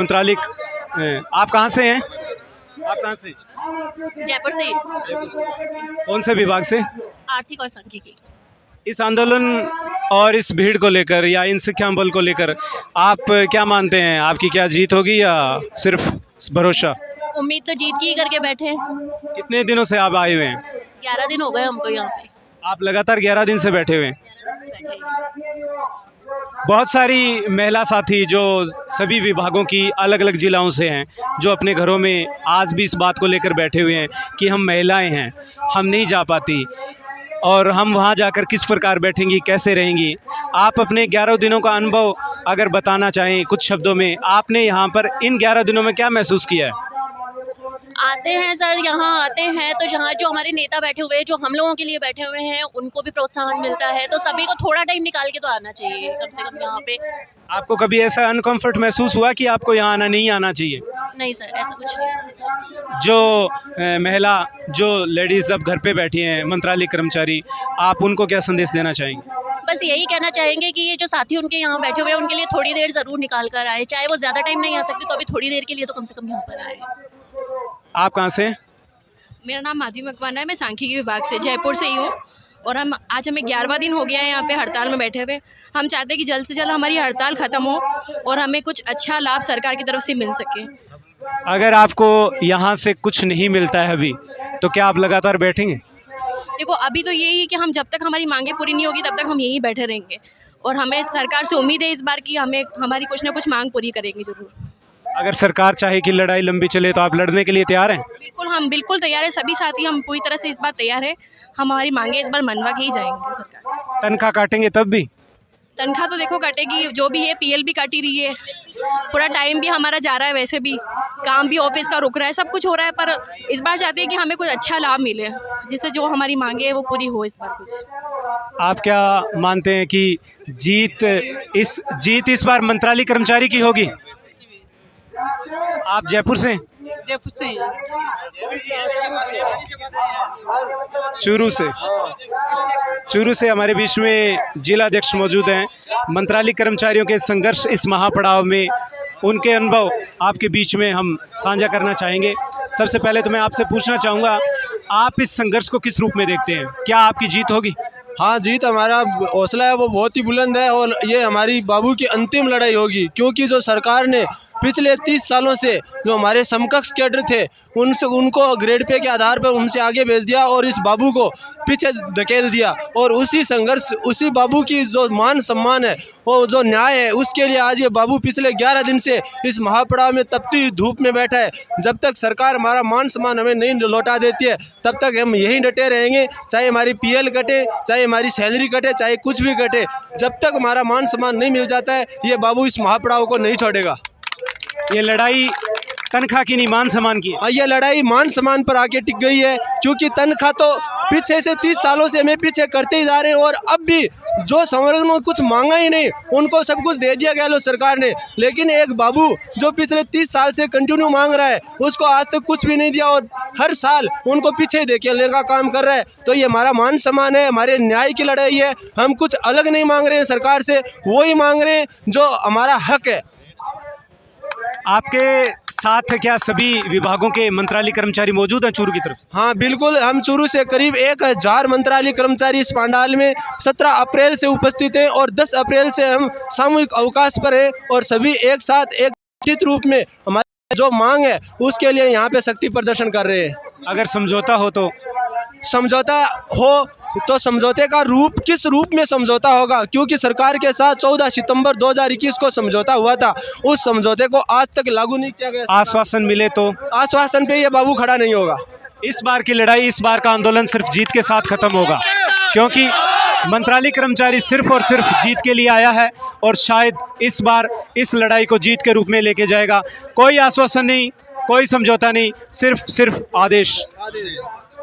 मंत्रालय। आप कहाँ से हैं? आप कहाँ से? जयपुर से ही। कौन से विभाग से? आर्थिक और सांख्यिकी। इस आंदोलन और इस भीड़ को लेकर या इन शिक्षा बल को लेकर आप क्या मानते हैं? आपकी क्या जीत होगी या सिर्फ भरोसा? उम्मीद तो जीत की ही करके बैठे हैं। कितने दिनों से आप आए हुए हैं? 11 दिन हो गए हमको यहाँ पे। आप लगातार 11 दिन से बैठे हुए हैं। 11 दिन से बैठे हैं। बहुत सारी महिला साथी जो सभी विभागों की अलग अलग जिलों से हैं, जो अपने घरों में आज भी इस बात को लेकर बैठे हुए हैं कि हम महिलाएं हैं, हम नहीं जा पाती और हम वहां जाकर किस प्रकार बैठेंगी, कैसे रहेंगी। आप अपने 11 दिनों का अनुभव अगर बताना चाहें कुछ शब्दों में, आपने यहाँ पर इन 11 दिनों में क्या महसूस किया है? आते हैं सर, यहाँ आते हैं तो जहाँ जो हमारे नेता बैठे हुए हैं, जो हम लोगों के लिए बैठे हुए हैं, उनको भी प्रोत्साहन मिलता है। तो सभी को थोड़ा टाइम निकाल के तो आना चाहिए कम से कम यहाँ पे। आपको कभी ऐसा अनकंफर्ट महसूस हुआ कि आपको यहाँ आना नहीं आना चाहिए? नहीं सर, ऐसा कुछ नहीं। जो महिला जो लेडीज़ अब घर पे बैठी हैं, मंत्रालय कर्मचारी, आप उनको क्या संदेश देना चाहेंगे? बस यही कहना चाहेंगे कि ये जो साथी उनके यहाँ बैठे हुए हैं, उनके लिए थोड़ी देर ज़रूर निकाल कर आए। चाहे वो ज़्यादा टाइम नहीं आ सकते तो अभी थोड़ी देर के लिए तो कम से कम यहाँ पर आए। आप कहाँ से? मेरा नाम माधवी मकवाना है, मैं सांख्यिकी विभाग से जयपुर से ही हूँ। और आज हमें 11वां दिन हो गया है यहाँ पे हड़ताल में बैठे हुए। हम चाहते हैं कि जल्द से जल्द हमारी हड़ताल ख़त्म हो और हमें कुछ अच्छा लाभ सरकार की तरफ से मिल सके। अगर आपको यहाँ से कुछ नहीं मिलता है अभी, तो क्या आप लगातार बैठेंगे? देखो, अभी तो यही है कि हम जब तक हमारी मांगें पूरी नहीं होगी तब तक हम यहीं बैठे रहेंगे। और हमें सरकार से उम्मीद है इस बार कि हमें हमारी कुछ ना कुछ मांग पूरी करेंगे ज़रूर। अगर सरकार चाहे कि लड़ाई लंबी चले तो आप लड़ने के लिए तैयार हैं? बिल्कुल, हम बिल्कुल तैयार है। सभी साथी हम पूरी तरह से इस बार तैयार है। हम हमारी मांगें इस बार मनवा के ही जाएंगे सरकार। तनख्वाह काटेंगे तब भी? तनख्वाह तो देखो कटेगी, जो भी है पीएल भी काटी रही है, पूरा टाइम भी हमारा जा रहा है, वैसे भी काम भी ऑफिस का रुक रहा है, सब कुछ हो रहा है। पर इस बार चाहते हैं कि हमें कुछ अच्छा लाभ मिले, जिससे जो हमारी मांगे है वो पूरी हो इस बार कुछ। आप क्या मानते हैं कि जीत इस बार मंत्रालय कर्मचारी की होगी? आप जयपुर से? जयपुर से ही। चूरू से हमारे बीच में जिला अध्यक्ष मौजूद हैं। मंत्रालय कर्मचारियों के संघर्ष इस महापड़ाव में उनके अनुभव आपके बीच में हम साझा करना चाहेंगे। सबसे पहले तो मैं आपसे पूछना चाहूँगा, आप इस संघर्ष को किस रूप में देखते हैं? क्या आपकी जीत होगी? हाँ, जीत हमारा हौसला है वो बहुत ही बुलंद है और ये हमारी बाबू की अंतिम लड़ाई होगी। क्योंकि जो सरकार ने पिछले 30 सालों से जो हमारे समकक्ष कैडर थे उनको ग्रेड पे के आधार पर उनसे आगे भेज दिया और इस बाबू को पीछे धकेल दिया। और उसी संघर्ष, उसी बाबू की जो मान सम्मान है, वो जो न्याय है, उसके लिए आज ये बाबू पिछले 11 दिन से इस महापड़ाव में तपती धूप में बैठा है। जब तक सरकार हमारा मान सम्मान हमें नहीं लौटा देती है तब तक हम यहीं डटे रहेंगे। चाहे हमारी पीएल कटे, चाहे हमारी सैलरी कटे, चाहे कुछ भी कटे, जब तक हमारा मान सम्मान नहीं मिल जाता है ये बाबू इस महापड़ाव को नहीं छोड़ेगा। ये लड़ाई तनख्वाह की नहीं, मान सम्मान की है। ये लड़ाई मान सम्मान पर आके टिक गई है। क्योंकि तनख्वाह तो पीछे से 30 सालों से हमें पीछे करते ही जा रहे हैं और अब भी जो संवर्ग ने कुछ मांगा ही नहीं, उनको सब कुछ दे दिया गया सरकार ने। लेकिन एक बाबू जो पिछले 30 साल से कंटिन्यू मांग रहा है, उसको आज तक कुछ भी नहीं दिया और हर साल उनको पीछे धकेलने का काम कर रहा है। तो ये हमारा मान सम्मान है, हमारे न्याय की लड़ाई है। हम कुछ अलग नहीं मांग रहे हैं सरकार से, वो ही मांग रहे हैं जो हमारा हक है। आपके साथ क्या सभी विभागों के मंत्रालय कर्मचारी मौजूद हैं चूरू की तरफ? हाँ बिल्कुल, हम चूरू से करीब 1000 मंत्रालय कर्मचारी इस पंडाल में 17 अप्रैल से उपस्थित हैं और 10 अप्रैल से हम सामूहिक अवकाश पर हैं और सभी एक साथ एक निश्चित रूप में हमारी जो मांग है उसके लिए यहाँ पे शक्ति प्रदर्शन कर रहे हैं। अगर समझौता हो तो समझौते का रूप किस रूप में समझौता होगा? क्योंकि सरकार के साथ 14 सितंबर 2021 को समझौता हुआ था, उस समझौते को आज तक लागू नहीं किया गया। आश्वासन मिले तो? आश्वासन पे ये बाबू खड़ा नहीं होगा। इस बार की लड़ाई, इस बार का आंदोलन सिर्फ जीत के साथ खत्म होगा, क्योंकि मंत्रालय कर्मचारी सिर्फ और सिर्फ जीत के लिए आया है और शायद इस बार इस लड़ाई को जीत के रूप में लेके जाएगा। कोई आश्वासन नहीं, कोई समझौता नहीं, सिर्फ आदेश।